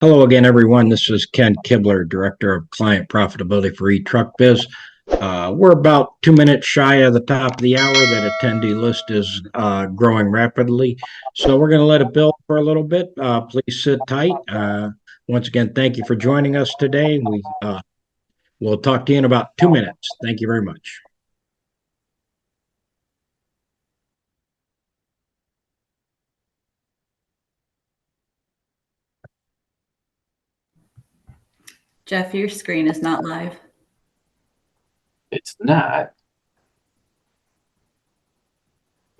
Hello again, everyone. This is Ken Kibler, Director of Client Profitability for eTruckBiz. We're about 2 minutes shy of the top of the hour. That attendee list is growing rapidly. So we're going to let it build for a little bit. Please sit tight. Once again, thank you for joining us today. We'll talk to you in about 2 minutes. Thank you very much. Jeff, your screen is not live. It's not.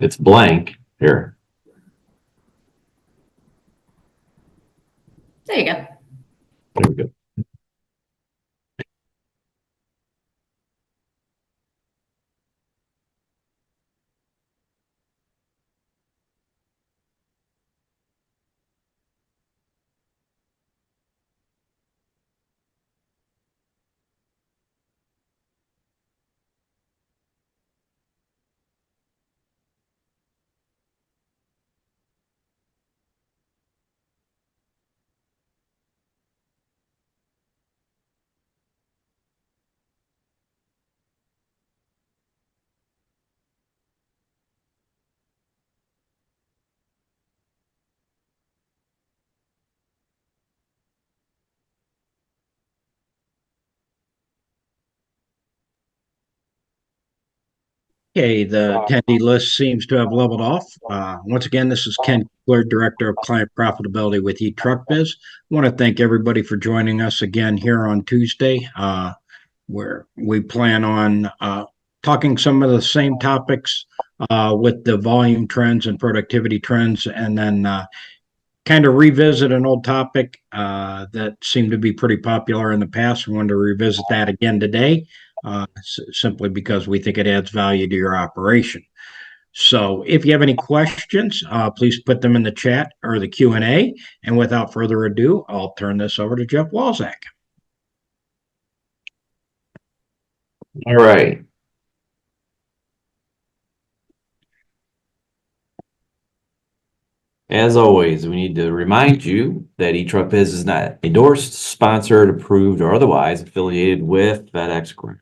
It's blank. Here. There you go. There we go. Okay, the attendee list seems to have leveled off. Once again, this is Ken Kibler, Director of Client Profitability with eTruckBiz. I want to thank everybody for joining us again here on Tuesday, where we plan on talking some of the same topics with the volume trends and productivity trends, and then kind of revisit an old topic that seemed to be pretty popular in the past. We wanted to revisit that again today. Simply because we think it adds value to your operation. So if you have any questions, please put them in the chat or the Q&A. And without further ado, I'll turn this over to Jeff Walzak. All right. As always, we need to remind you that eTruckBiz is not endorsed, sponsored, approved, or otherwise affiliated with FedEx Group.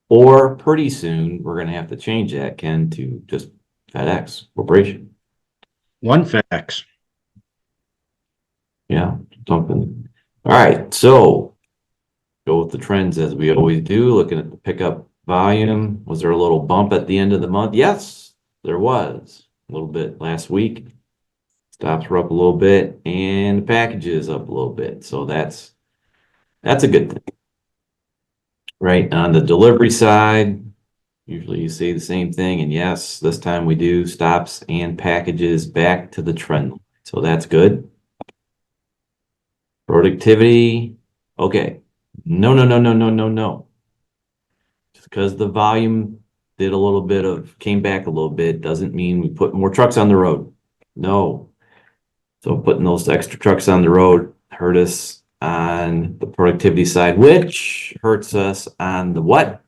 Or pretty soon, we're going to have to change that, Ken, to just FedEx Corporation. One FedEx. Yeah, something. All right, so go with the trends as we always do, looking at the pickup volume. Was there a little bump at the end of the month? Yes, there was. A little bit last week. Stops were up a little bit, and the packages up a little bit. So that's a good thing. Right, on the delivery side, usually you see the same thing, and yes, this time we do. Stops and packages back to the trend line. So that's good. Productivity, okay. No. Just because the volume did a little bit of, came back a little bit, doesn't mean we put more trucks on the road. No. So putting those extra trucks on the road hurt us on the productivity side, which hurts us on the what?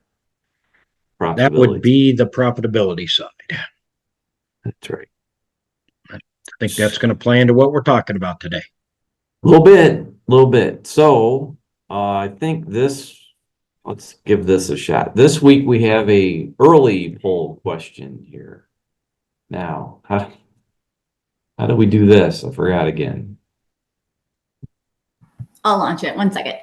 Profitability. That would be the profitability side. That's right. I think that's going to play into what we're talking about today. A little bit. So I think let's give this a shot. This week we have a early poll question here. Now, how do we do this? I forgot again. I'll launch it. 1 second.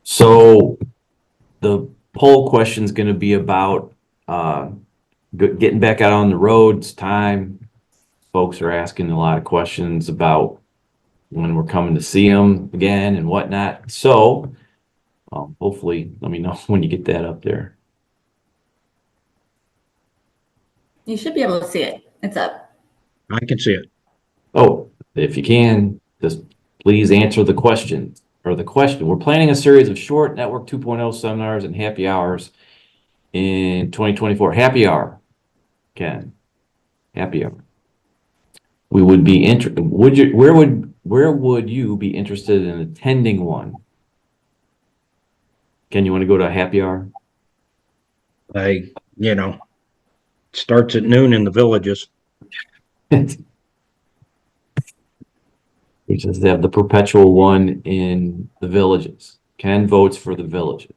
So the poll question is going to be about getting back out on the roads, time. Folks are asking a lot of questions about when we're coming to see them again and whatnot. So hopefully, let me know when you get that up there. You should be able to see it. It's up. I can see it. Oh, if you can, just please answer the question. We're planning a series of short Network 2.0 seminars and happy hours in 2024. Happy hour, Ken. Happy hour. We would be interested. Where would you be interested in attending one? Ken, you want to go to a happy hour? Starts at noon in the villages. We just have the perpetual one in the villages. Ken votes for the villages.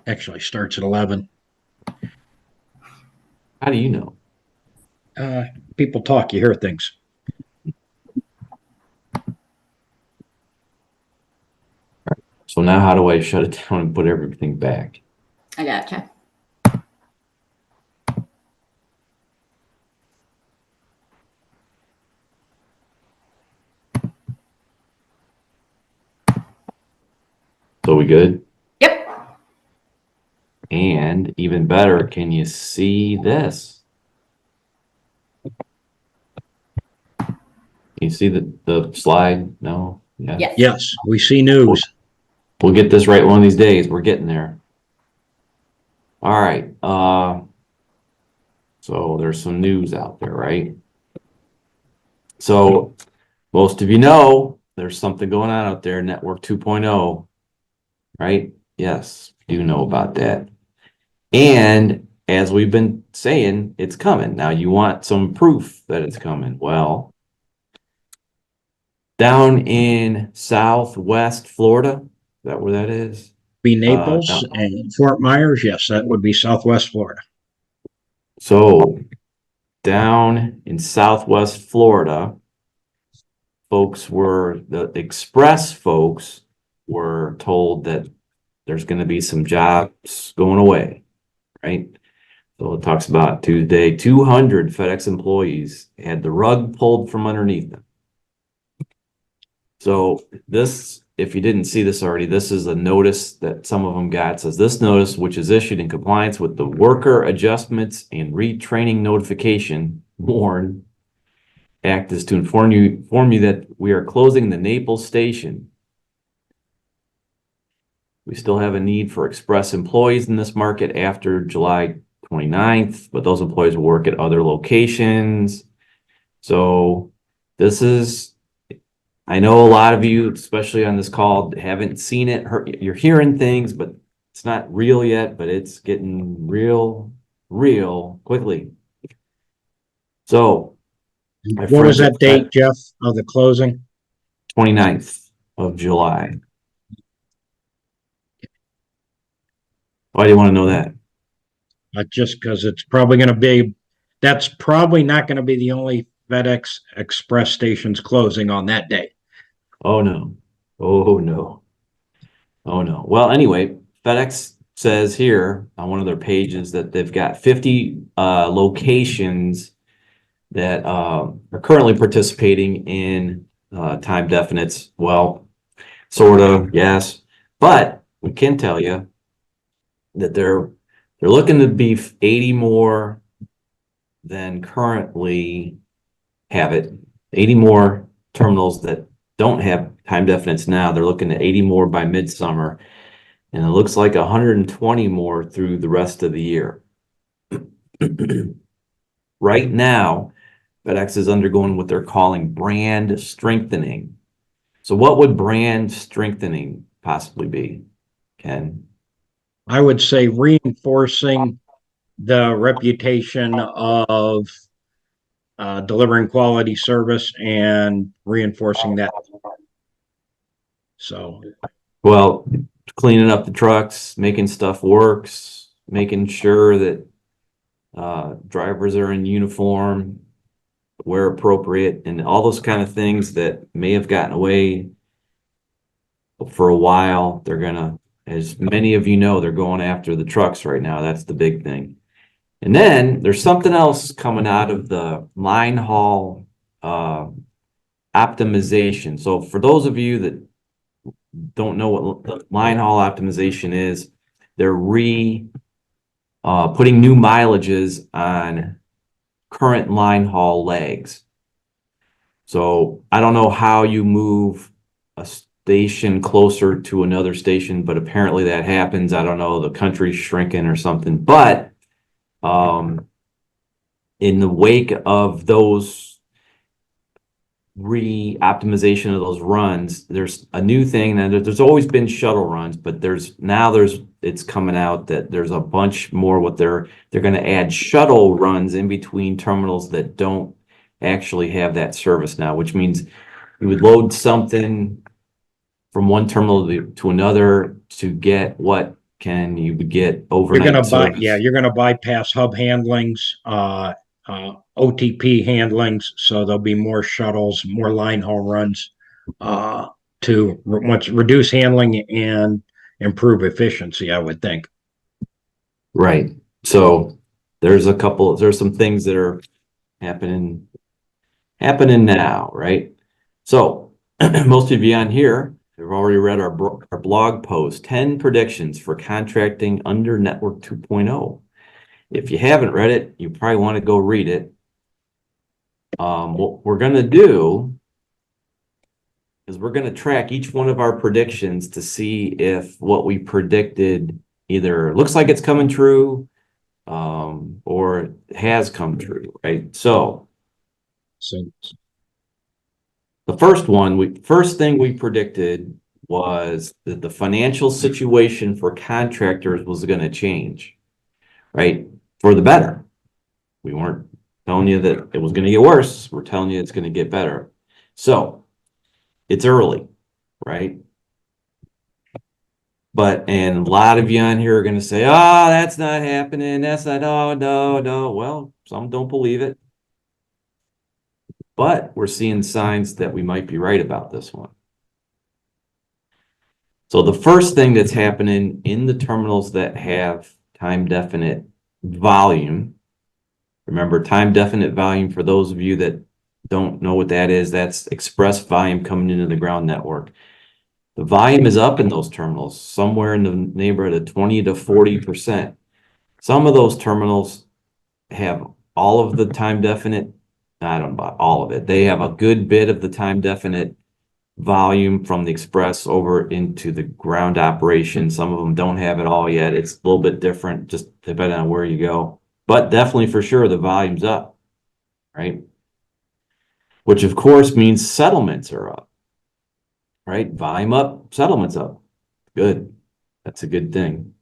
Actually starts at 11. How do you know? People talk, you hear things. So now how do I shut it down and put everything back? I gotcha. So we good? Yep. And even better, can you see this? Can you see the slide? No? Yeah. Yes. Yes, we see news. We'll get this right one of these days. We're getting there. All right. So there's some news out there, right? So most of you know there's something going on out there, Network 2.0, right? Yes, you do know about that. And as we've been saying, it's coming. Now you want some proof that it's coming. Well, down in Southwest Florida, is that where that is? Be Naples and Fort Myers. Yes, that would be Southwest Florida. So down in Southwest Florida, the express folks were told that there's going to be some jobs going away, right? So it talks about Tuesday, 200 FedEx employees had the rug pulled from underneath them. So this, if you didn't see this already, this is a notice that some of them got. It says this notice, which is issued in compliance with the Worker Adjustments and Retraining Notification, WARN Act, is to inform you that we are closing the Naples station. We still have a need for express employees in this market after July 29th, but those employees will work at other locations. So this is, I know a lot of you, especially on this call, haven't seen it. You're hearing things, but it's not real yet, but it's getting real quickly. So what was that date, Jeff, of the closing? 29th of July. Why do you want to know that? Just because it's probably going to be, that's probably not going to be the only FedEx Express stations closing on that day. Oh no. Oh no. Oh no. Well, anyway, FedEx says here on one of their pages that they've got 50 locations that are currently participating in time definites. Well, sort of, yes. But we can tell you that they're looking to be 80 more than currently have it. 80 more terminals that don't have time definites now. They're looking at 80 more by midsummer, and it looks like 120 more through the rest of the year. Right now, FedEx is undergoing what they're calling brand strengthening. So what would brand strengthening possibly be, Ken? I would say reinforcing the reputation of delivering quality service and reinforcing that. So, well, cleaning up the trucks, making stuff works, making sure that drivers are in uniform, where appropriate, and all those kind of things that may have gotten away for a while. They're gonna, as many of you know, they're going after the trucks right now. That's the big thing. And then there's something else coming out of the line haul optimization. So for those of you that don't know what the line haul optimization is, they're putting new mileages on current line haul legs. So I don't know how you move a station closer to another station, but apparently that happens. I don't know, the country's shrinking or something, but in the wake of those re-optimization of those runs. There's a new thing, and there's always been shuttle runs, but it's coming out that there's a bunch more. What they're going to add shuttle runs in between terminals that don't actually have that service now, which means you would load something from one terminal to another to get what can you would get overnight service. You're gonna bypass hub handlings, OTP handlings, so there'll be more shuttles, more line haul runs, to reduce handling and improve efficiency, I would think. Right. So there's some things that are happening now, right? So most of you on here have already read our blog post, 10 predictions for contracting under Network 2.0. If you haven't read it, you probably want to go read it. What we're going to do is we're going to track each one of our predictions to see if what we predicted either looks like it's coming true, or has come true, right? So the first thing we predicted was that the financial situation for contractors was going to change, right? For the better. We weren't telling you that it was going to get worse. We're telling you it's going to get better. So it's early, right? And a lot of you on here are going to say, oh, that's not happening. That's not, oh, no. Well, some don't believe it. But we're seeing signs that we might be right about this one. So the first thing that's happening in the terminals that have time definite volume, remember time definite volume, for those of you that don't know what that is, that's express volume coming into the ground network. The volume is up in those terminals, somewhere in the neighborhood of 20 to 40%. Some of those terminals have all of the time definite, I don't know about all of it. They have a good bit of the time definite volume from the express over into the ground operation. Some of them don't have it all yet. It's a little bit different, just depending on where you go. But definitely for sure, the volume's up, right? Which of course means settlements are up, right? Volume up, settlements up. Good. That's a good thing.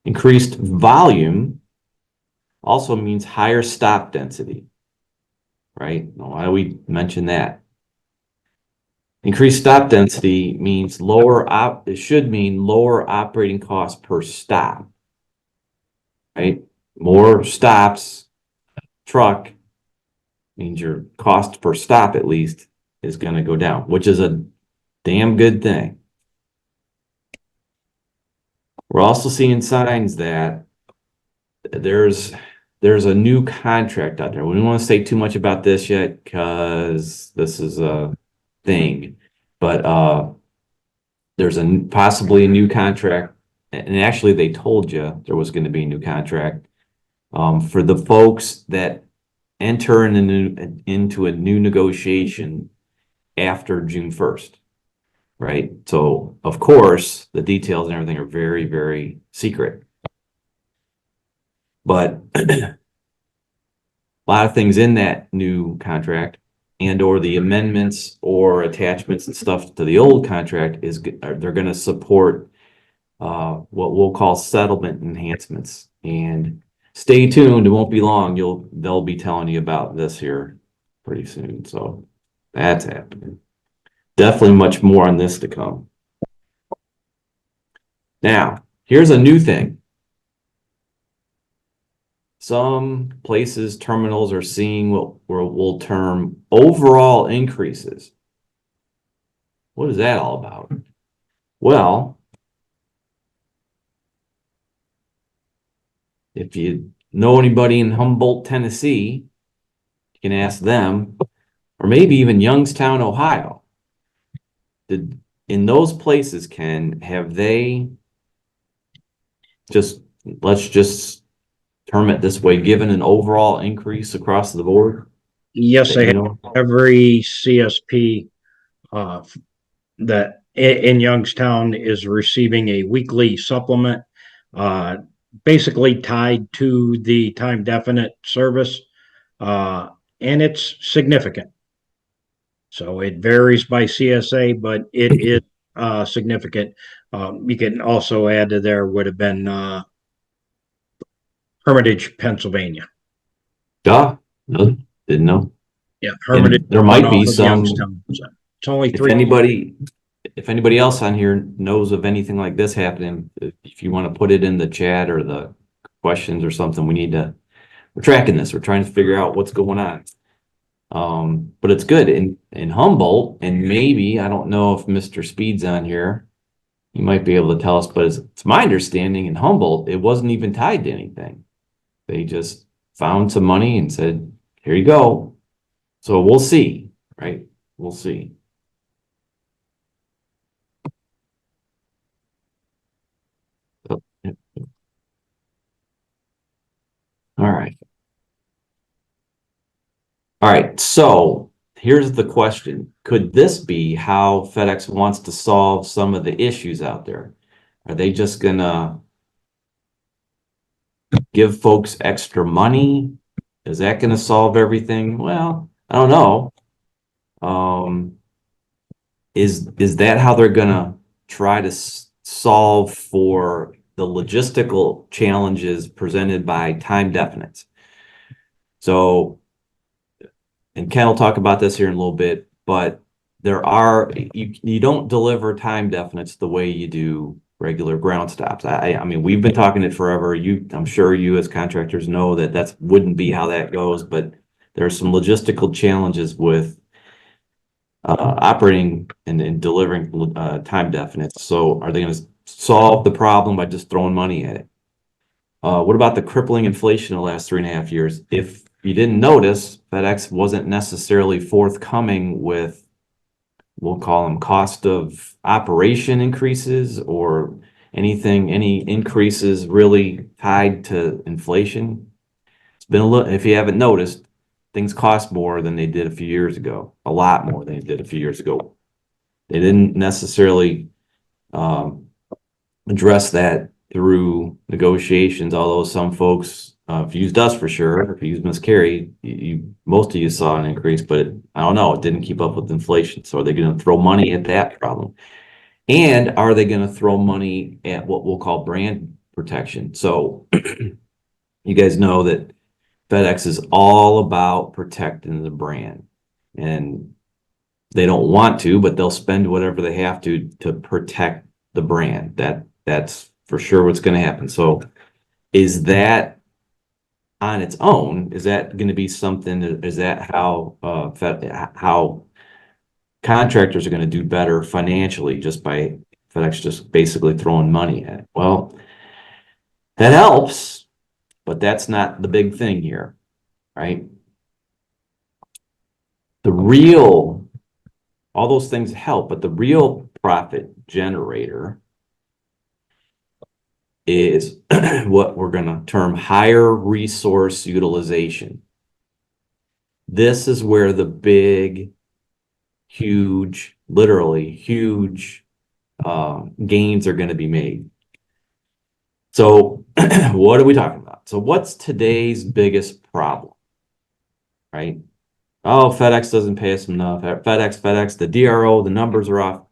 Increased volume also means higher stop density, right? Why do we mention that? Increased stop density means it should mean lower operating cost per stop, right? More stops, truck, means your cost per stop at least is going to go down, which is a damn good thing. We're also seeing signs that there's a new contract out there. We don't want to say too much about this yet because this is a thing, but there's possibly a new contract, and actually they told you there was going to be a new contract for the folks that enter into a new negotiation after June 1st, right? So of course the details and everything are very, very secret, but a lot of things in that new contract and or the amendments or attachments and stuff to the old contract they're going to support what we'll call settlement enhancements. And stay tuned, it won't be long. They'll be telling you about this here pretty soon. So that's happening. Definitely much more on this to come. Now, here's a new thing. Some places, terminals are seeing what we'll term overall increases. What is that all about? Well, if you know anybody in Humboldt, Tennessee, you can ask them, or maybe even Youngstown, Ohio. In those places, have they let's just term it this way, given an overall increase across the board? Yes, they have. Every CSP that in Youngstown is receiving a weekly supplement, basically tied to the time definite service, and it's significant. So it varies by CSA, but it is significant. You can also add to there would have been Hermitage, Pennsylvania. Duh, no, didn't know. Yeah, Hermitage And there one might off be of some, Youngstown. So it's only if three. anybody else on here knows of anything like this happening, if you want to put it in the chat or the questions or something, we're tracking this. We're trying to figure out what's going on. But it's good in Humboldt, and maybe, I don't know if Mr. Speed's on here. He might be able to tell us, but it's my understanding in Humboldt, it wasn't even tied to anything. They just found some money and said, here you go. So we'll see, right? We'll see. Oh, yeah. All right. All right. So here's the question. Could this be how FedEx wants to solve some of the issues out there? Are they just gonna give folks extra money? Is that gonna solve everything? Well, I don't know. Is that how they're gonna try to solve for the logistical challenges presented by time definites? So, and Ken will talk about this here in a little bit, but you don't deliver time definites the way you do regular ground stops. I mean, we've been talking it forever. I'm sure you as contractors know that wouldn't be how that goes, but there are some logistical challenges with operating and delivering time definites. So are they going to solve the problem by just throwing money at it? What about the crippling inflation in the last 3.5 years? If you didn't notice, FedEx wasn't necessarily forthcoming with, we'll call them cost of operation increases or any increases really tied to inflation. It's been a little, if you haven't noticed, things cost more than they did a few years ago, a lot more than they did a few years ago. They didn't necessarily address that through negotiations, although some folks, if you used us for sure, if you used Miss Carey, most of you saw an increase, but I don't know, it didn't keep up with inflation. So are they going to throw money at that problem? And are they going to throw money at what we'll call brand protection? So you guys know that FedEx is all about protecting the brand, and they don't want to, but they'll spend whatever they have to protect the brand. That's for sure what's going to happen. So is that on its own? Is that going to be something? Is that how how contractors are going to do better financially just by FedEx just basically throwing money at it? Well, that helps, but that's not the big thing here, right? All those things help, but the real profit generator is what we're going to term higher resource utilization. This is where the big, huge, literally huge gains are going to be made. So what are we talking about? So what's today's biggest problem, right? Oh, FedEx doesn't pay us enough. FedEx, the DRO, the numbers are off.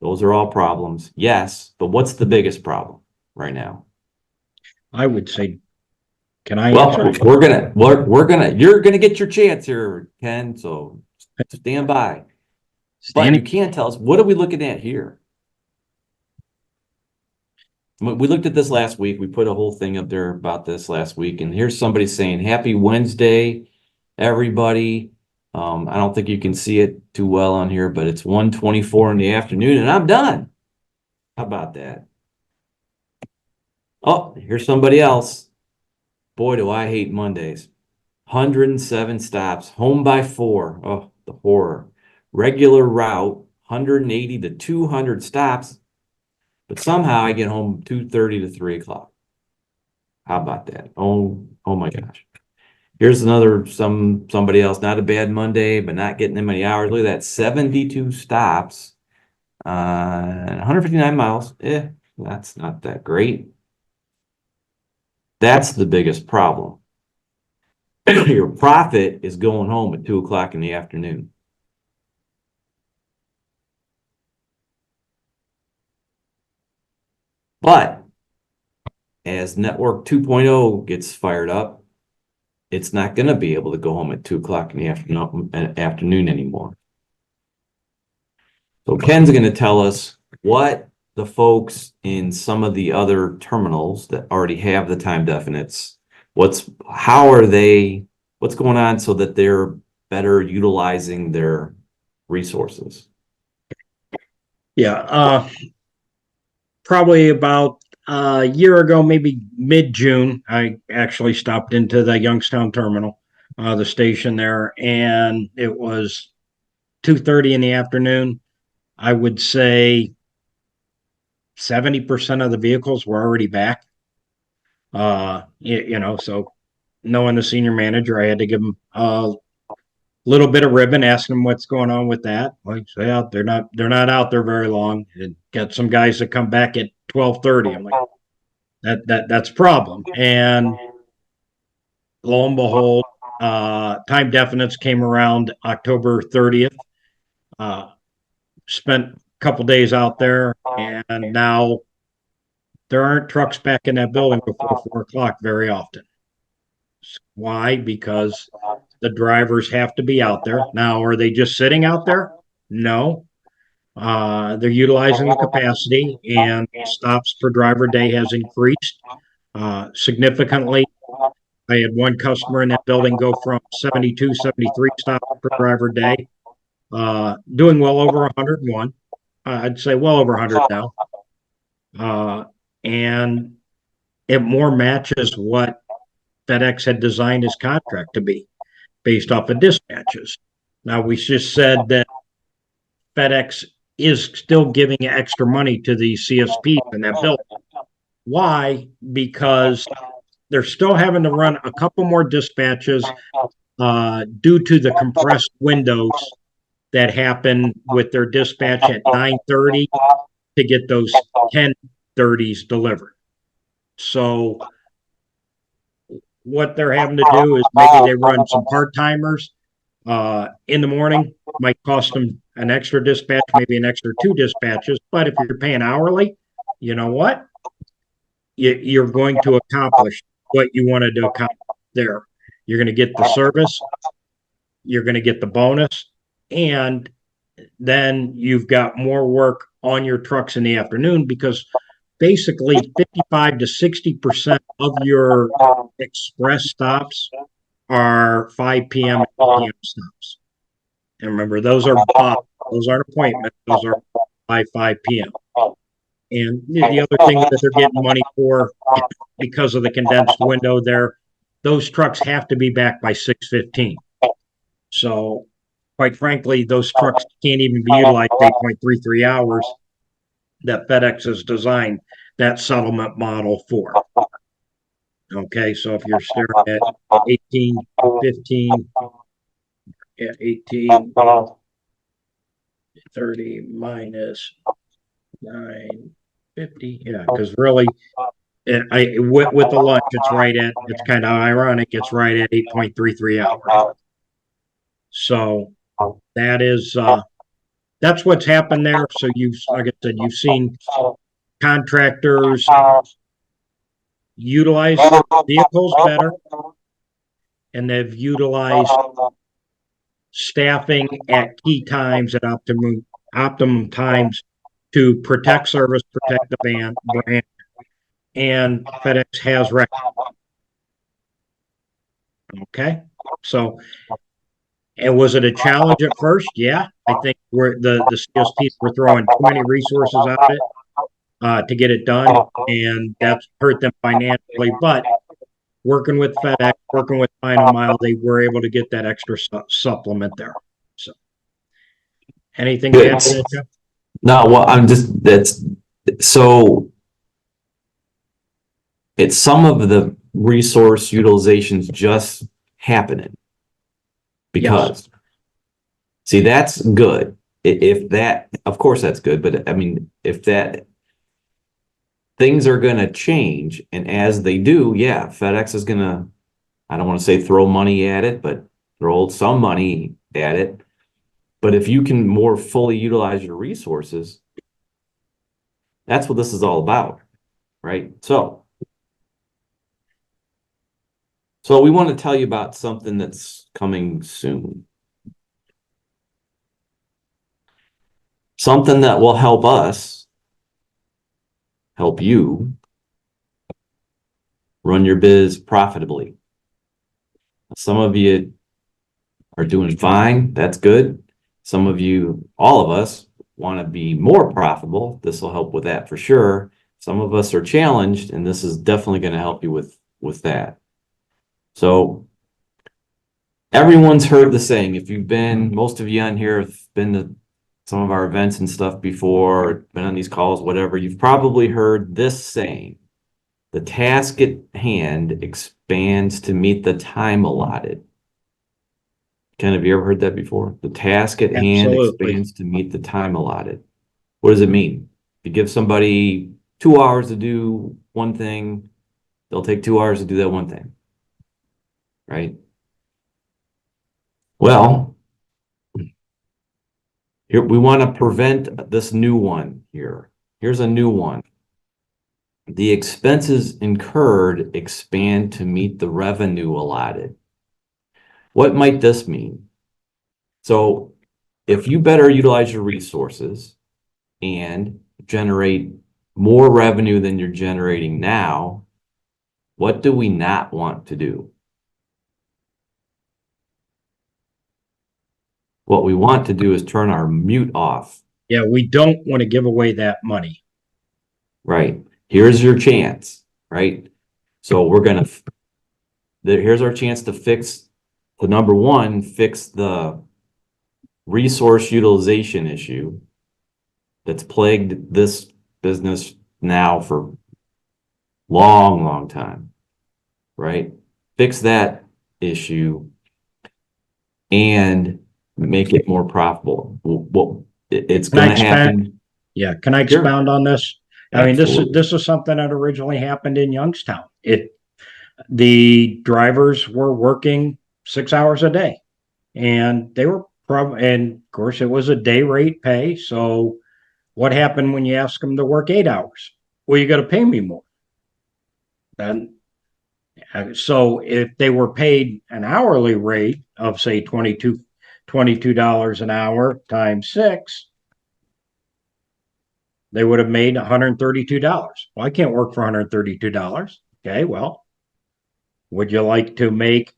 Those are all problems. Yes, but what's the biggest problem right now? I would say, can I Well, answer? you're gonna get your chance here, Ken, so stand by. But you can't tell us, what are we looking at here? We looked at this last week. We put a whole thing up there about this last week, and here's somebody saying, happy Wednesday, everybody. I don't think you can see it too well on here, but it's 1:24 in the afternoon, and I'm done. How about that? Oh, here's somebody else. Boy, do I hate Mondays. 107 stops, home by 4. Oh, the horror. Regular route, 180 to 200 stops, but somehow I get home 2:30 to 3 o'clock. How about that? Oh my gosh. Here's somebody else, not a bad Monday, but not getting that many hours. Look at that, 72 stops, 159 miles. That's not that great. That's the biggest problem. Your profit is going home at 2 o'clock in the afternoon. But as Network 2.0 gets fired up, as Network 2.0 gets fired up, it's not going to be able to go home at 2 o'clock in the afternoon anymore. So Ken's going to tell us what the folks in some of the other terminals that already have the time definites, what's going on so that they're better utilizing their resources. Yeah, probably about a year ago, maybe mid-June, I actually stopped into the Youngstown terminal, the station there, and it was 2:30 in the afternoon. I would say 70% of the vehicles were already back. So knowing the senior manager, I had to give him a little bit of ribbon, asking him what's going on with that. Like, yeah, they're not out there very long. And got some guys that come back at 12:30. I'm like, that's a problem. And lo and behold, time definites came around October 30th. Spent a couple days out there, and now there aren't trucks back in that building before 4 o'clock very often. Why? Because the drivers have to be out there. Now, are they just sitting out there? No. They're utilizing the capacity, and stops per driver day has increased significantly. I had one customer in that building go from 72, 73 stops per driver day, doing well over 101. I'd say well over 100 now. And it more matches what FedEx had designed his contract to be based off of dispatches. Now, we just said that FedEx is still giving extra money to the CSPs in that building. Why? Because they're still having to run a couple more dispatches due to the compressed windows that happen with their dispatch at 9:30 to get those 10:30s delivered. So what they're having to do is maybe they run some part-timers in the morning, might cost them an extra dispatch, maybe an extra 2 dispatches. But if you're paying hourly, you know what? You're going to accomplish what you wanted to accomplish there. You're going to get the service, you're going to get the bonus, and then you've got more work on your trucks in the afternoon, because basically 55 to 60% of your express stops are 5 p.m. and 8 p.m. stops. And remember, those aren't appointments, those are by 5 p.m. And the other thing that they're getting money for, because of the condensed window there, those trucks have to be back by 6:15. So, quite frankly, those trucks can't even be utilized 8.33 hours that FedEx has designed that settlement model for. Okay, so if you're staring at 18, 15, 18, 30 minus 950, yeah, because really, with the lunch, it's kind of ironic, it's right at 8.33 hours. So that's what's happened there. So like I said, you've seen contractors utilize vehicles better, and they've utilized staffing at key times at optimum times to protect service, protect the brand, and FedEx has recognized. Okay, so, and was it a challenge at first? Yeah, I think the CSPs were throwing too many resources at it to get it done, and that's hurt them financially. But working with FedEx, working with Final Mile, they were able to get that extra supplement there. So, anything to add to that, Jeff? No, well, so it's some of the resource utilizations just happening because, see, that's good. If that, of course, that's good. But I mean, if that things are going to change, and as they do, yeah, FedEx is going to, I don't want to say throw money at it, but throw some money at it. But if you can more fully utilize your resources, that's what this is all about. right? So we want to tell you about something that's coming soon. Something that will help us, help you run your biz profitably. Some of you are doing fine. That's good. Some of you, all of us, want to be more profitable. This will help with that for sure. Some of us are challenged, and this is definitely going to help you with that. So everyone's heard the saying. If you've been, most of you on here have been to some of our events and stuff before, been on these calls, whatever, you've probably heard this saying: the task at hand expands to meet the time allotted. Ken, have you ever heard that before? The task at hand Absolutely. expands to meet the time allotted. What does it mean? If you give somebody 2 hours to do one thing, they'll take 2 hours to do that one thing, right? Well, here we want to prevent this new one here. Here's a new one. The expenses incurred expand to meet the revenue allotted. What might this mean? So if you better utilize your resources and generate more revenue than you're generating now, what do we not want to do? What we want to do is turn our mute off. Yeah, we don't want to give away that money. Right. Here's your chance, right? So we're going to, here's our chance to fix the number one, fix the resource utilization issue that's plagued this business now for long time, right? Fix that issue and make it more profitable. Well, it's Can I going to expand? happen. Yeah, can I Sure. expound on this? I mean, Absolutely. this is something that originally happened in Youngstown. The drivers were working 6 hours a day, and they were and of course it was a day rate pay. So what happened when you ask them to work 8 hours? Well, you got to pay me more. Then, so if they were paid an hourly rate of say $22 an hour times 6, they would have made $132. Well, I can't work for $132. Okay, well, would you like to make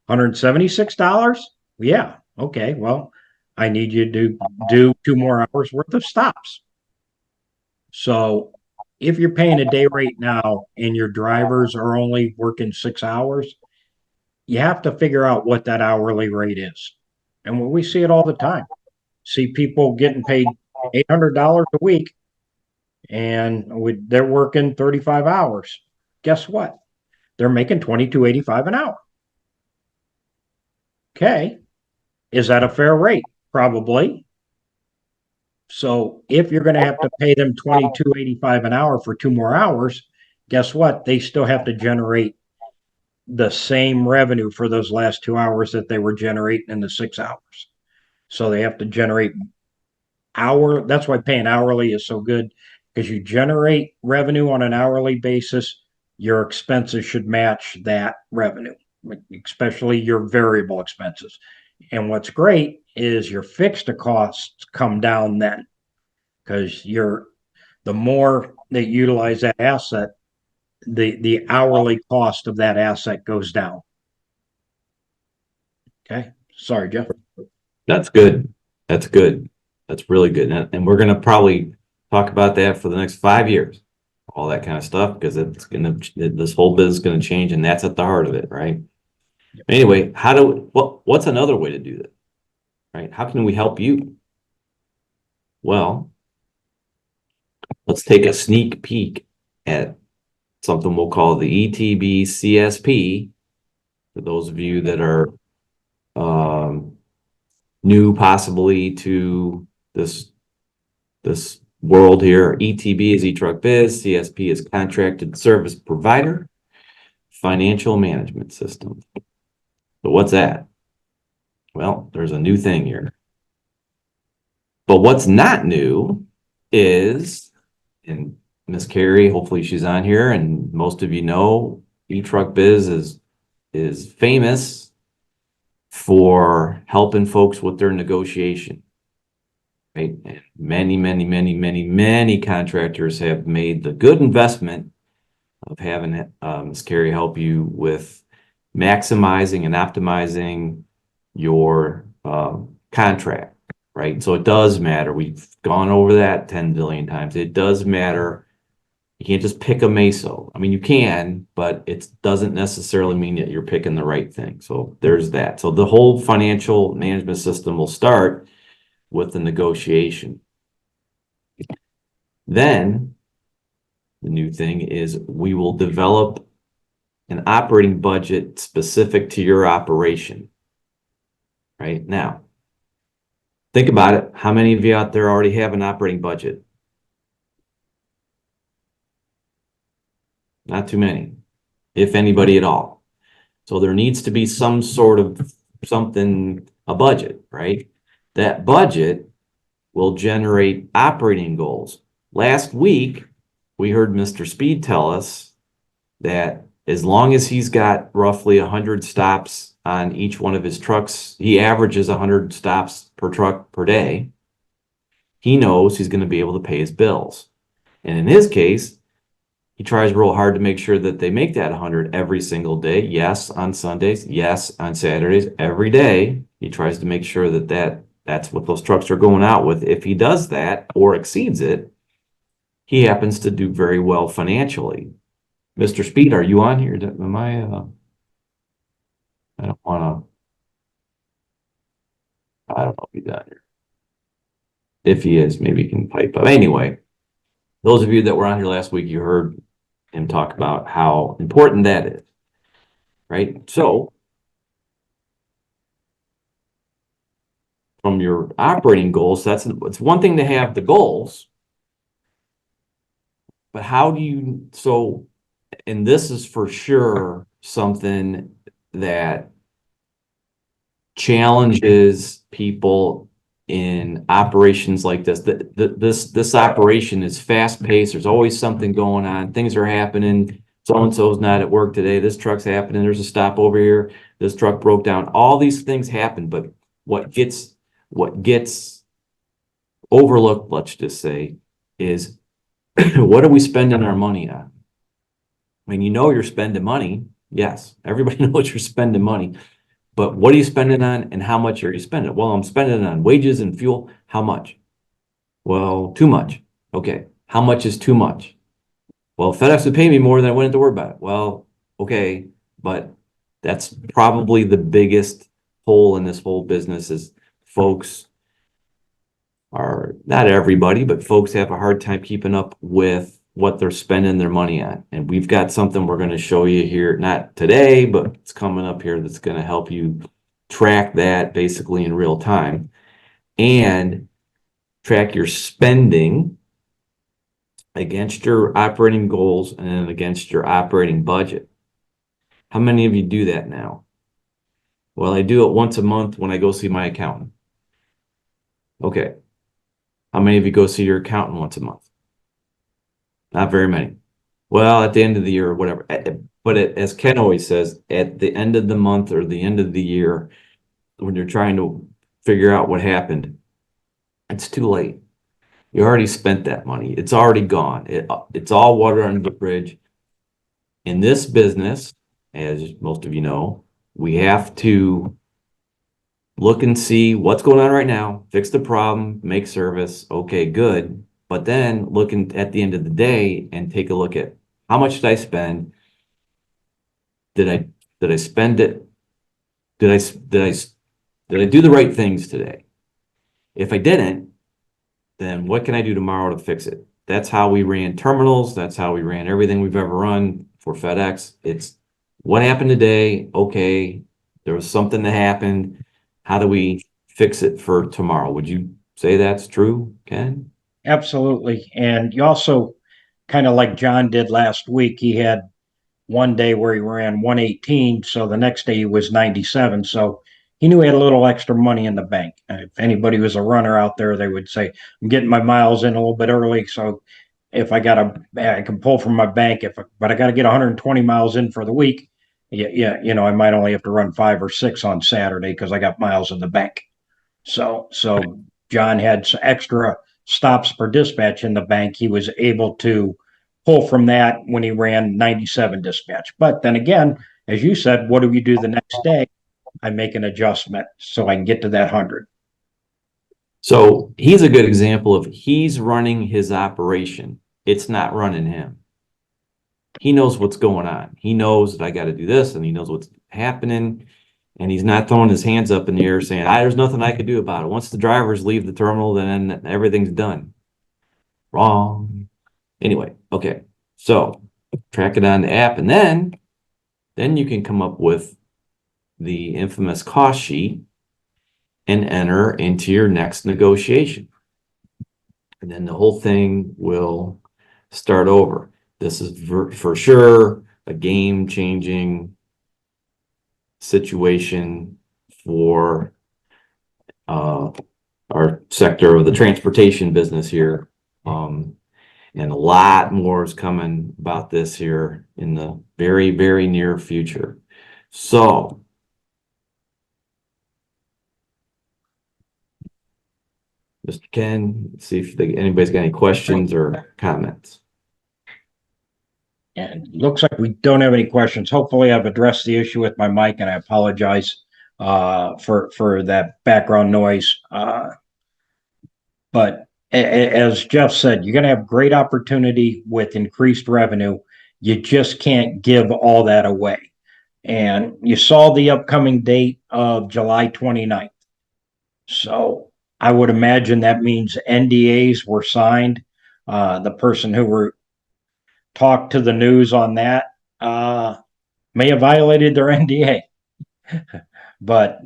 $176? Yeah. Okay, well, I need you to do 2 more hours worth of stops. So if you're paying a day rate now and your drivers are only working 6 hours, you have to figure out what that hourly rate is. And we see it all the time. See people getting paid $800 a week and they're working 35 hours. Guess what? They're making $22.85 an hour. Okay. Is that a fair rate? Probably. So if you're going to have to pay them $22.85 an hour for 2 more hours, guess what? They still have to generate the same revenue for those last 2 hours that they were generating in the 6 hours. So they have to generate that's why paying hourly is so good, because you generate revenue on an hourly basis. Your expenses should match that revenue, especially your variable expenses. And what's great is your fixed costs come down then, because the more that you utilize that asset, the hourly cost of that asset goes down. Okay. Sorry, Jeff. That's good. That's good. That's really good. And we're going to probably talk about that for the next 5 years, all that kind of stuff, because this whole business is going to change, and that's at the heart of it, right? Anyway, what's another way to do that, right? How can we help you? Well, let's take a sneak peek at something we'll call the ETB CSP. For those of you that are new possibly to this world here, ETB is eTruckBiz, CSP is Contracted Service Provider, Financial Management System. So what's that? Well, there's a new thing here. But what's not new is And Miss Carrie, hopefully she's on here, and most of you know eTruckBiz is famous for helping folks with their negotiation. Right? And many contractors have made the good investment of having Ms. Carrie help you with maximizing and optimizing your contract, right? So it does matter. We've gone over that 10 billion times. It does matter. You can't just pick a meso. I mean, you can, but it doesn't necessarily mean that you're picking the right thing. So there's that. So the whole financial management system will start with the negotiation. Then the new thing is we will develop an operating budget specific to your operation. Right now, think about it. How many of you out there already have an operating budget? Not too many, if anybody at all. So there needs to be some sort of something, a budget, right? That budget will generate operating goals. Last week, we heard Mr. Speed tell us that as long as he's got roughly 100 stops on each one of his trucks, he averages 100 stops per truck per day, he knows he's going to be able to pay his bills. And in his case, he tries real hard to make sure that they make that 100 every single day. Yes, on Sundays. Yes, on Saturdays. Every day, he tries to make sure that that's what those trucks are going out with. If he does that or exceeds it, he happens to do very well financially. Mr. Speed, are you on here? Am I don't want to, I don't know if he's on here. If he is, maybe he can pipe up. Anyway, those of you that were on here last week, you heard him talk about how important that is, right? So from your operating goals, it's one thing to have the goals, but how do you, so, and this is for sure something that challenges people in operations like this. This operation is fast paced. There's always something going on. Things are happening. So-and-so's not at work today. This truck's happening. There's a stop over here. This truck broke down. All these things happen, but what gets overlooked, let's just say, is what are we spending our money on? I mean, you know you're spending money. Yes, everybody knows you're spending money. But what are you spending on and how much are you spending? Well, I'm spending it on wages and fuel. How much? Well, too much. Okay. How much is too much? Well, FedEx would pay me more than I wouldn't have to worry about it. Well, okay. But that's probably the biggest hole in this whole business is folks are, not everybody, but folks have a hard time keeping up with what they're spending their money on. And we've got something we're going to show you here, not today, but it's coming up here that's going to help you track that basically in real time and track your spending against your operating goals and against your operating budget. How many of you do that now? Well, I do it once a month when I go see my accountant. Okay. How many of you go see your accountant once a month? Not very many. Well, at the end of the year or whatever. But as Ken always says, at the end of the month or the end of the year, when you're trying to figure out what happened, it's too late. You already spent that money. It's already gone. It's all water under the bridge. In this business, as most of you know, we have to look and see what's going on right now, fix the problem, make service. Okay, good. But then looking at the end of the day and take a look at how much did I spend? Did I spend it? Did I do the right things today? If I didn't, then what can I do tomorrow to fix it? That's how we ran terminals. That's how we ran everything we've ever run for FedEx. It's what happened today. Okay, there was something that happened. How do we fix it for tomorrow? Would you say that's true, Ken? Absolutely. And you also kind of like John did last week, he had one day where he ran 118. So the next day he was 97. So he knew he had a little extra money in the bank. And if anybody was a runner out there, they would say, I'm getting my miles in a little bit early. So if I can pull from my bank, but I got to get 120 miles in for the week. Yeah, I might only have to run 5 or 6 on Saturday because I got miles in the bank. So John had extra stops per dispatch in the bank. He was able to pull from that when he ran 97 dispatch. But then again, as you said, what do we do the next day? I make an adjustment so I can get to that 100. So he's a good example of he's running his operation. It's not running him. He knows what's going on. He knows that I got to do this, and he knows what's happening. And he's not throwing his hands up in the air saying, there's nothing I could do about it. Once the drivers leave the terminal, then everything's done. Wrong. Anyway, okay. So track it on the app, and then you can come up with the infamous cost sheet and enter into your next negotiation. And then the whole thing will start over. This is for sure a game-changing situation for our sector of the transportation business here. And a lot more is coming about this here in the very, very near future. So Mr. Ken, see if anybody's got any questions or comments. And it looks like we don't have any questions. Hopefully I've addressed the issue with my mic, and I apologize for that background noise. But as Jeff said, you're going to have great opportunity with increased revenue. You just can't give all that away. And you saw the upcoming date of July 29th. So I would imagine that means NDAs were signed. The person who talked to the news on that may have violated their NDA. But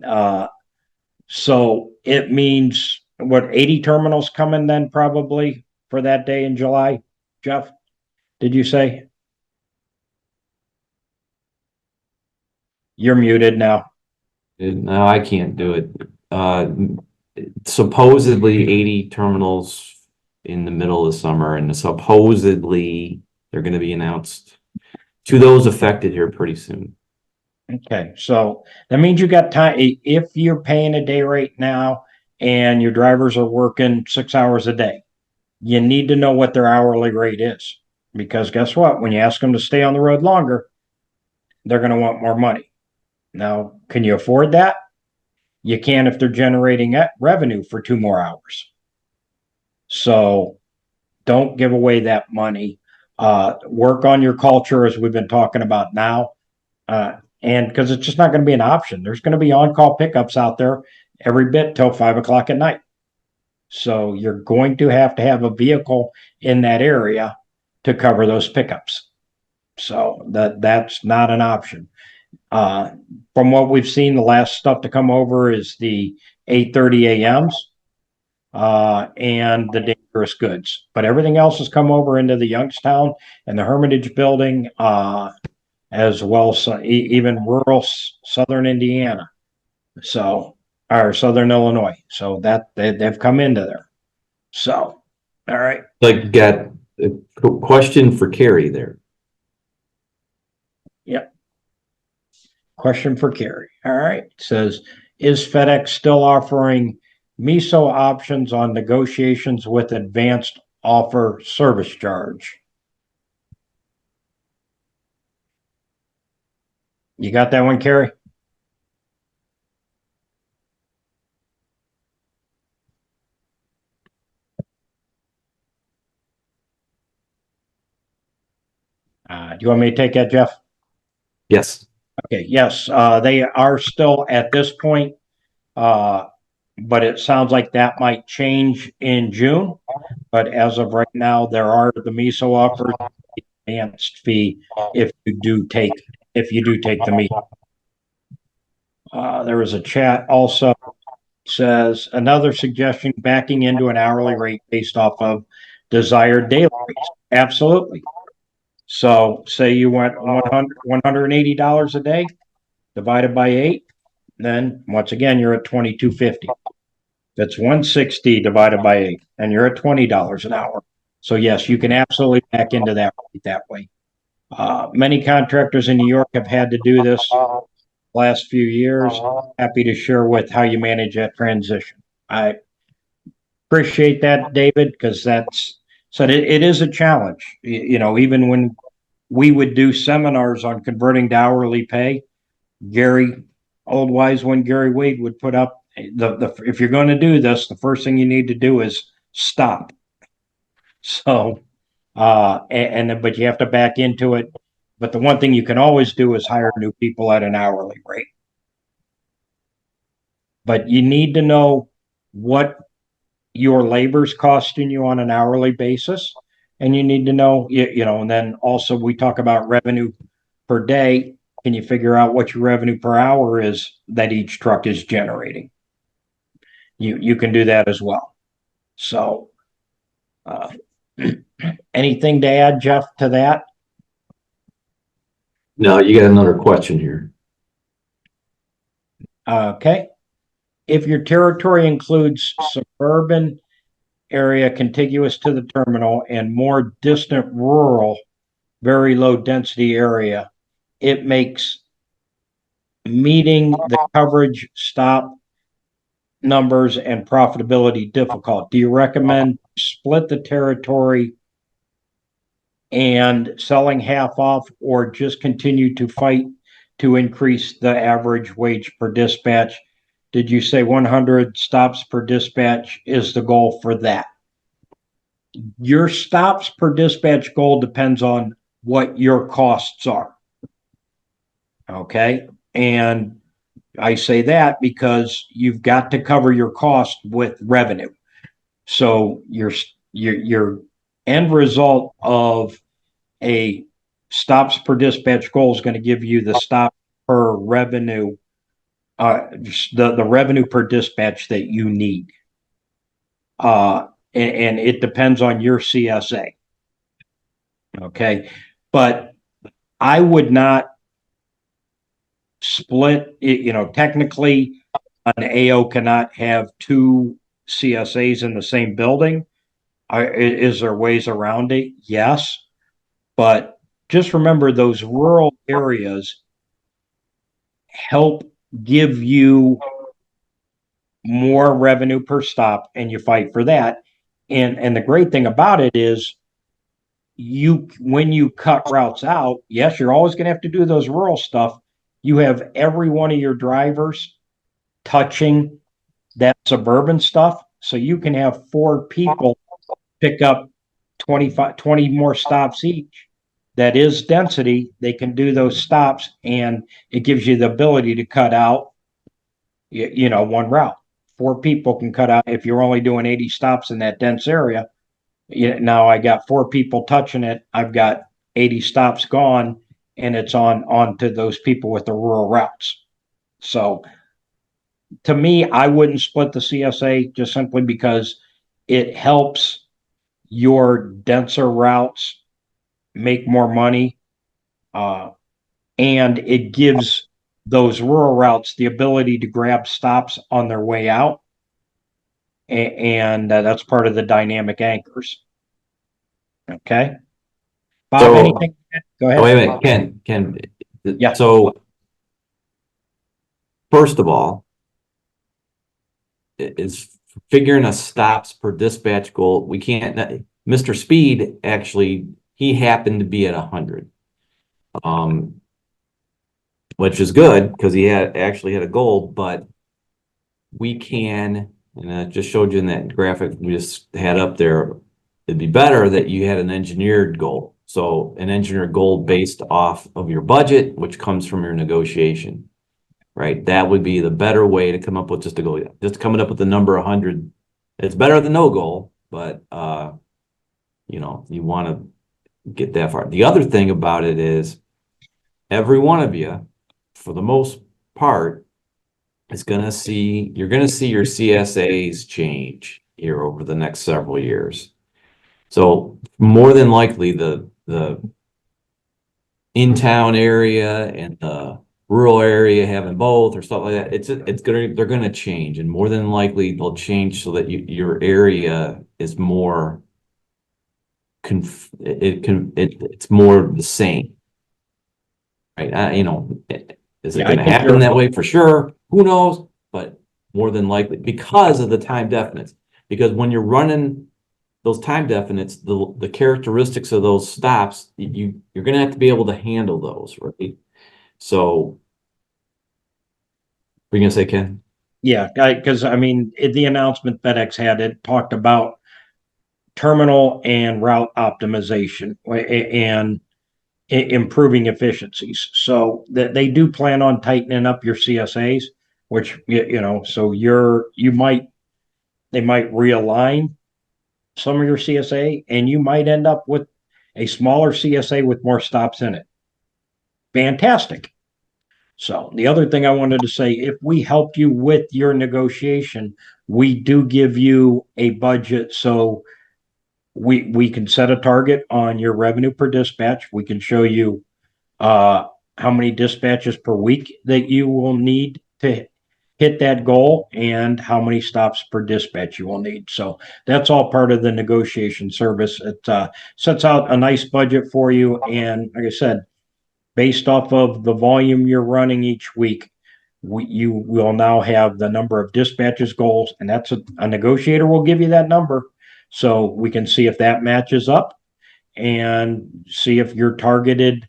so it means what, 80 terminals coming then probably for that day in July? Jeff, did you say? You're muted now. No, I can't do it. Supposedly 80 terminals in the middle of the summer, and supposedly they're going to be announced to those affected here pretty soon. Okay, so that means you got time. If you're paying a day rate now and your drivers are working 6 hours a day, you need to know what their hourly rate is. Because guess what? When you ask them to stay on the road longer, they're going to want more money. Now, can you afford that? You can if they're generating revenue for 2 more hours. So don't give away that money. Work on your culture, as we've been talking about now. And because it's just not going to be an option. There's going to be on-call pickups out there every bit till 5 o'clock at night. So you're going to have a vehicle in that area to cover those pickups. So that's not an option. From what we've seen, the last stuff to come over is the 8:30 a.m.s and the dangerous goods. But everything else has come over into the Youngstown and the Hermitage building, as well as even rural southern Indiana, or southern Illinois. So that they've come into there. So, all right. Like, got a question for Carrie there. Yep. Question for Carrie. All right. It says, is FedEx still offering MISO options on negotiations with advanced offer service charge? You got that one, Carrie? Do you want me to take that, Jeff? Yes. Okay, yes, they are still at this point, but it sounds like that might change in June. But as of right now, there are the MISO offers, advanced fee if you do take the MISO. There was a chat also says another suggestion, backing into an hourly rate based off of desired daily rates. Absolutely. So say you went $180 a day divided by 8, then once again, you're at $22.50. That's 160 divided by 8, and you're at $20 an hour. So yes, you can absolutely back into that way. Many contractors in New York have had to do this last few years. Happy to share with how you manage that transition. I appreciate that, David, because it is a challenge. You know, even when we would do seminars on converting to hourly pay, Gary, old wise one, Gary Wade would put up if you're going to do this, the first thing you need to do is stop. So, but you have to back into it. But the one thing you can always do is hire new people at an hourly rate. But you need to know what your labor's costing you on an hourly basis. And you need to know, and then also we talk about revenue per day. Can you figure out what your revenue per hour is that each truck is generating? You can do that as well. So, anything to add, Jeff, to that? No, you got another question here. Okay. If your territory includes suburban area contiguous to the terminal and more distant rural, very low density area, it makes meeting the coverage stop numbers and profitability difficult. Do you recommend split the territory and selling half off, or just continue to fight to increase the average wage per dispatch? Did you say 100 stops per dispatch is the goal for that? Your stops per dispatch goal depends on what your costs are. Okay. And I say that because you've got to cover your cost with revenue. So your end result of a stops per dispatch goal is going to give you the stop per revenue, the revenue per dispatch that you need. And it depends on your CSA. Okay. But I would not split it. Technically an AO cannot have two CSAs in the same building. Is there ways around it? Yes. But just remember, those rural areas help give you more revenue per stop, and you fight for that. And the great thing about it is when you cut routes out, yes, you're always going to have to do those rural stuff. You have every one of your drivers touching that suburban stuff. So you can have 4 people pick up 20 more stops each. That is density. They can do those stops, and it gives you the ability to cut out, one route. 4 people can cut out. If you're only doing 80 stops in that dense area, now I got 4 people touching it. I've got 80 stops gone, and it's on to those people with the rural routes. So to me, I wouldn't split the CSA just simply because it helps your denser routes make more money, and it gives those rural routes the ability to grab stops on their way out, and that's part of the dynamic anchors. Okay, Bob, So, anything? Go ahead. wait a minute, Ken. Yeah. So, first of all, is figuring a stops per dispatch goal. We can't. Mr. Speed actually, he happened to be at 100, which is good because he actually had a goal. But we can, and I just showed you in that graphic we just had up there. It'd be better that you had an engineered goal. So an engineered goal based off of your budget, which comes from your negotiation, right? That would be the better way to come up with just a goal. Just coming up with the number 100. It's better than no goal, but you want to get that far. The other thing about it is every one of you, for the most part, you're going to see your CSAs change here over the next several years. So more than likely the in-town area and the rural area having both or stuff like that, they're gonna change, and more than likely they'll change so that your area is more it's more the same. Right? Is it Yeah, I going to think happen you're- that way for sure? Who knows? But more than likely, because of the time definites. Because when you're running those time definites, the characteristics of those stops, you're going to have to be able to handle those, right? So, what are you going to say, Ken? Yeah, because I mean, the announcement FedEx had, it talked about terminal and route optimization and improving efficiencies. So that they do plan on tightening up your CSAs, which so they might realign some of your CSA, and you might end up with a smaller CSA with more stops in it. Fantastic. So the other thing I wanted to say, if we helped you with your negotiation, we do give you a budget. So we can set a target on your revenue per dispatch. We can show you how many dispatches per week that you will need to hit that goal and how many stops per dispatch you will need. So that's all part of the negotiation service. It sets out a nice budget for you. And like I said, based off of the volume you're running each week, you will now have the number of dispatches goals, and that's a negotiator will give you that number. So we can see if that matches up and see if your targeted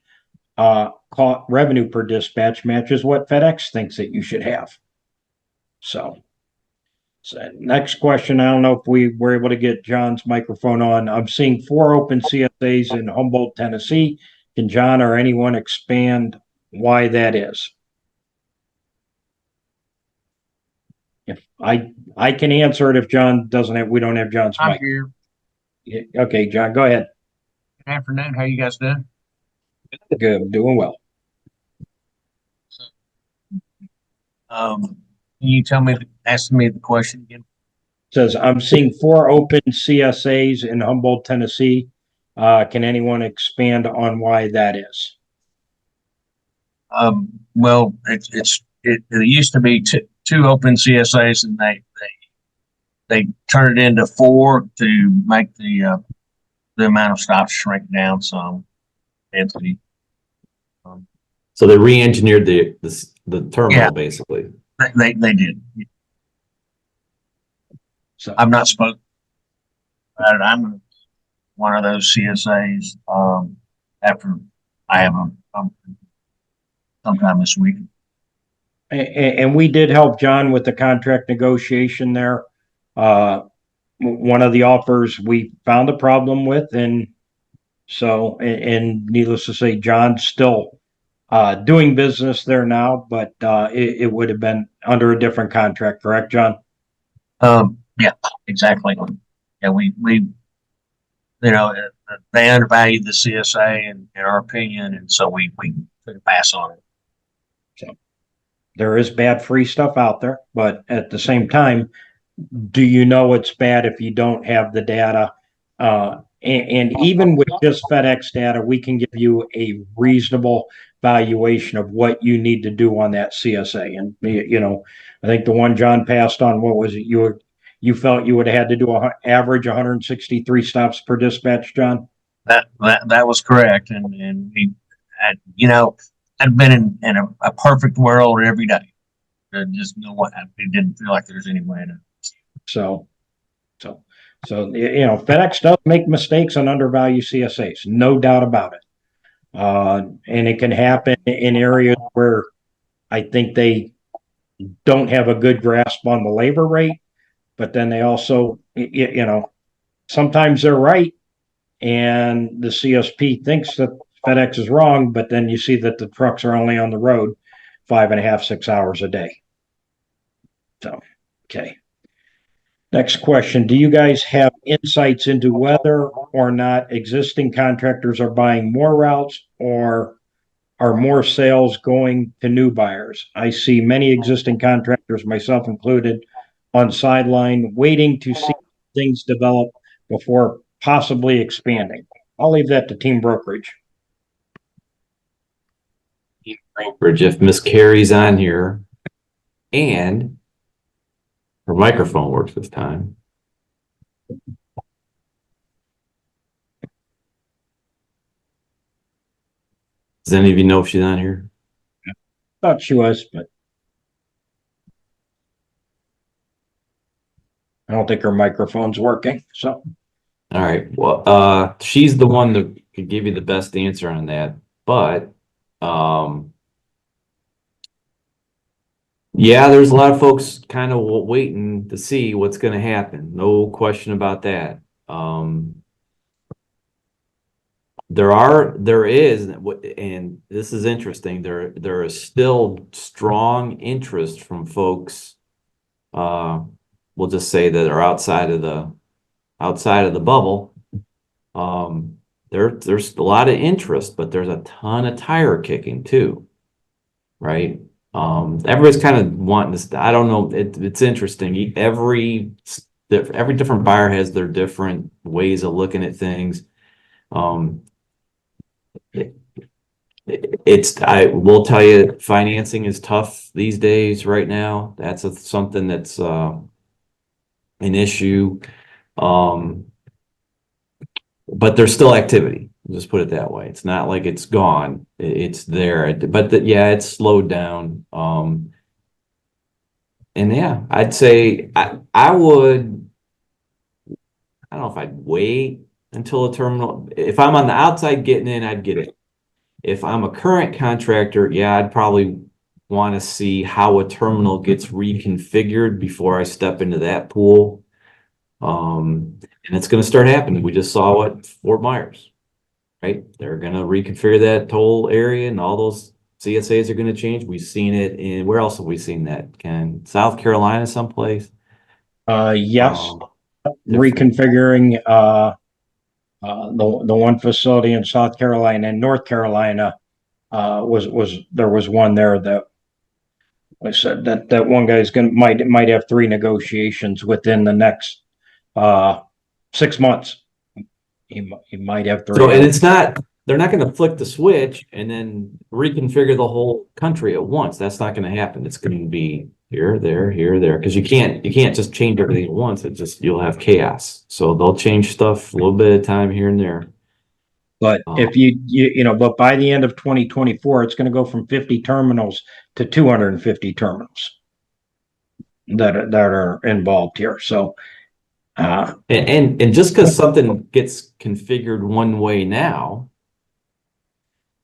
revenue per dispatch matches what FedEx thinks that you should have. So next question. I don't know if we were able to get John's microphone on. I'm seeing 4 open CSAs in Humboldt, Tennessee. Can John or anyone expand why that is? If I can answer it if John doesn't have, we don't have John's I'm mic. here. Okay, John, go ahead. Good afternoon. How you guys doing? Good, doing well. Can you ask me the question again? Says, I'm seeing 4 open CSAs in Humboldt, Tennessee. Can anyone expand on why that is? Well, it used to be two open CSAs, and they turned it into 4 to make the amount of stops shrink down some. Entity. So they re-engineered the terminal, Yeah. basically. They did. So I've not spoken about it. I'm one of those CSAs. After I have sometime this week. and we did help John with the contract negotiation there. One of the offers we found a problem with, and so, and needless to say, John's still doing business there now, but it would have been under a different contract, correct, John? Yeah, exactly. Yeah, we they undervalued the CSA in our opinion, and so we took a pass on it. So there is bad free stuff out there, but at the same time, do you know it's bad if you don't have the data? And even with just FedEx data, we can give you a reasonable valuation of what you need to do on that CSA. And I think the one John passed on, what was it? You felt you would have had to do average 163 stops per dispatch, John? That was correct, and we had, I'd been in a perfect world every day. Just what it didn't feel like there's any way to. So FedEx does make mistakes on undervalued CSAs, no doubt about it. And it can happen in areas where I think they don't have a good grasp on the labor rate, but then they also, sometimes they're right, and the CSP thinks that FedEx is wrong, but then you see that the trucks are only on the road 5.5, 6 hours a day. So, okay. Next question. Do you guys have insights into whether or not existing contractors are buying more routes, or are more sales going to new buyers? I see many existing contractors, myself included, on sideline waiting to see things develop before possibly expanding. I'll leave that to team brokerage. Brokerage, if Miss Carrie's on here and her microphone works this time. Does any of you know if she's on here? Thought she was, but I don't think her microphone's working. So All right. Well, she's the one that could give you the best answer on that. But yeah, there's a lot of folks kind of waiting to see what's going to happen. No question about that. There is, and this is interesting. There is still strong interest from folks. We'll just say that are outside of the bubble. There's a lot of interest, but there's a ton of tire kicking too, right? Everybody's kind of wanting this. I don't know. It's interesting. Every different buyer has their different ways of looking at things. I will tell you, financing is tough these days right now. That's something that's an issue. But there's still activity. Just put it that way. It's not like it's gone. It's there. But yeah, it's slowed down. And yeah, I'd say I would, I don't know if I'd wait until a terminal. If I'm on the outside getting in, I'd get it. If I'm a current contractor, yeah, I'd probably want to see how a terminal gets reconfigured before I step into that pool. And it's going to start happening. We just saw it Fort Myers, right? They're going to reconfigure that toll area, and all those CSAs are going to change. We've seen it in, where else have we seen that? South Carolina someplace? yes, Different. reconfiguring the one facility in South Carolina and North Carolina there was one there that I said that one guy's might have 3 negotiations within the next 6 months. He might have 3. So, and it's not, they're not going to flick the switch and then reconfigure the whole country at once. That's not going to happen. It's going to be here, there, because you can't just change everything at once. You'll have chaos. So they'll change stuff a little bit at a time here and there. But if but by the end of 2024, it's going to go from 50 terminals to 250 terminals that are involved here. So, and just because something gets configured one way now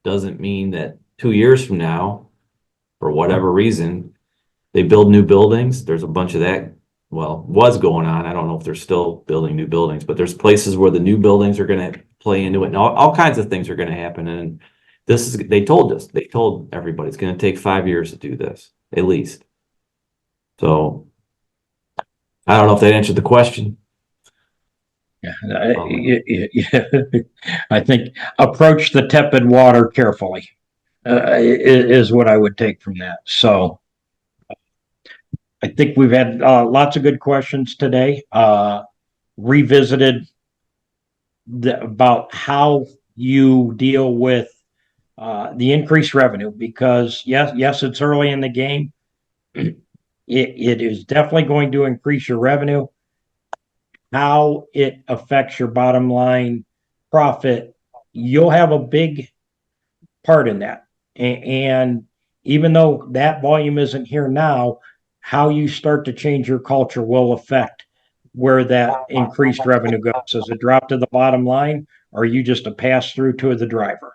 doesn't mean that 2 years from now, for whatever reason, they build new buildings. There's a bunch of that, was going on. I don't know if they're still building new buildings, but there's places where the new buildings are going to play into it, and all kinds of things are going to happen. And they told everybody it's going to take 5 years to do this, at least. So I don't know if that answered the question. I think approach the tepid water carefully is what I would take from that. So I think we've had lots of good questions today. Revisited about how you deal with the increased revenue, because yes, it's early in the game. It is definitely going to increase your revenue. How it affects your bottom line profit, you'll have a big part in that. And even though that volume isn't here now, how you start to change your culture will affect where that increased revenue goes. Does it drop to the bottom line, or are you just a pass through to the driver?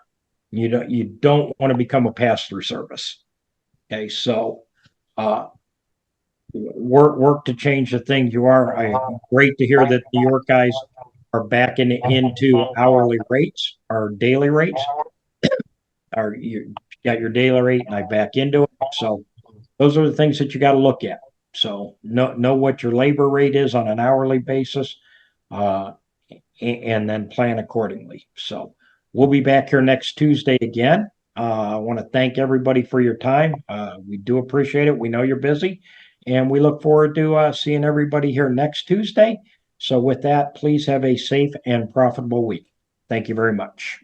You don't want to become a pass through service. Okay, so work to change the things you are. Great to hear that New York guys are back into hourly rates or daily rates. Or you got your daily rate and I back into it. So those are the things that you got to look at. So know what your labor rate is on an hourly basis, and then plan accordingly. So we'll be back here next Tuesday again. I want to thank everybody for your time. We do appreciate it. We know you're busy, and we look forward to seeing everybody here next Tuesday. So with that, please have a safe and profitable week. Thank you very much.